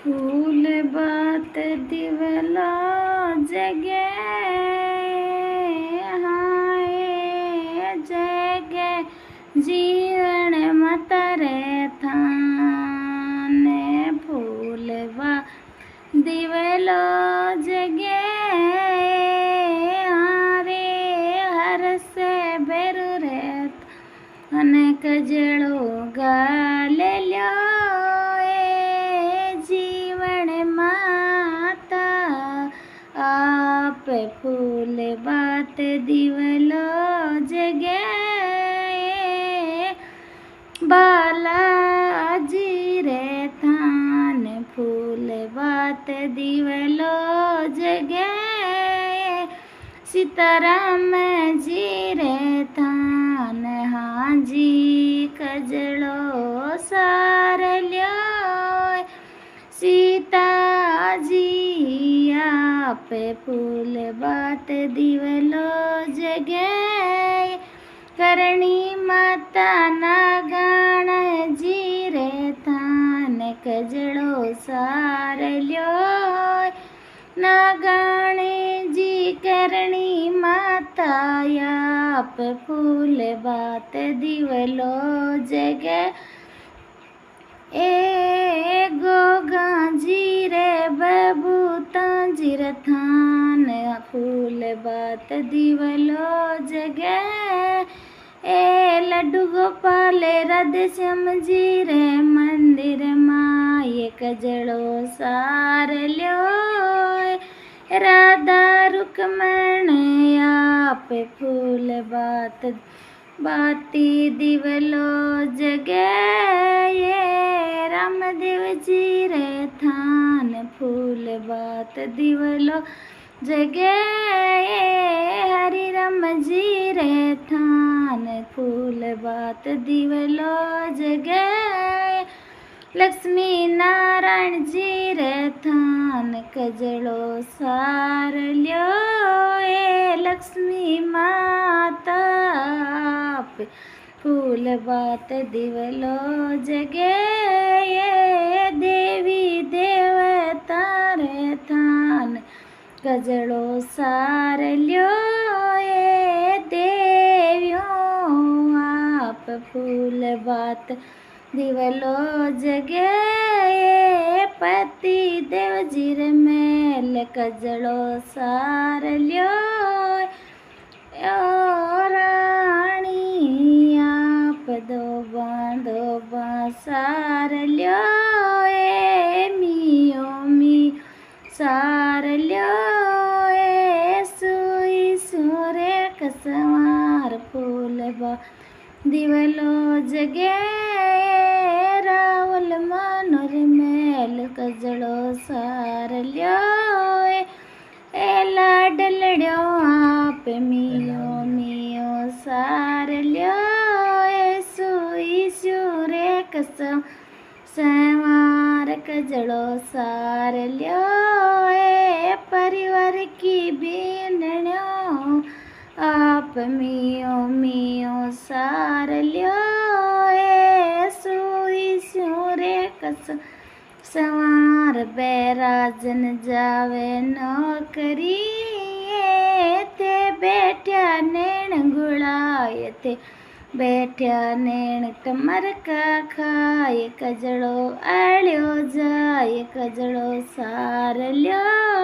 फूल बात दिवला जगे हाय जगे जीवन मतरे थाने फूल बात दिवलो जगे हारे हर से बेरु रेत अने कजड़ो गाल ल्यो फूल बात दिवलो जगे बालाजी रे थान फूल बात दिवलो जगे सीताराम जी रे थान हाजी कजड़ो सार ल्यो सीता जी पे फूल बात दिवलो जगे करणी माता ना गाण जी रे थान कजड़ो सार ल्यो ना गाणे जी करणी माता पे फूल बात दिवलो जगे ए गोगा जी रे बबूता जी थान फूल बात दिवलो जगे ए लड्डू गोपाल राधेश्याम जी रे मंदिर माए कजड़ो सार ल्यो राधा रुक्मण आप फूल बात बाती दिवलो जगे रामदेव जी रे थान फूल बात दिवलो जगे हरि राम जी रे थान फूल बात दिवलो जगे लक्ष्मी नारायण जी रे थान कजड़ो सार ल्यो लक्ष्मी माता फूल बात दिवलो जगे देवी देवता रे थान कजड़ो सार ल्यो देवियों आप फूल बात दिवलो जगे पति देव जीर मेल कजड़ो सार ल्यो राणी आप दो सार ल्यो मियो मी सार ल्यो सुई सूर्य कसवार फूल बा दिवलो जगे रावल मनोर मेल कजड़ो सार ल्यो लाडलड़ो आप मियो मियो सार ल्यो सुई सूर्य कसम सवार कजड़ो सार ल्यो परिवार की बीनड़ो आप मियो मियो सार ल्यो सुई सूर्य कसम सवार बैराजन जावे नौकरी थे बैठ्या नैण गुड़ाए थे बैठ्या नैण कमर का खाए कजड़ो आड़्यो जाए कजड़ो सार ल्यो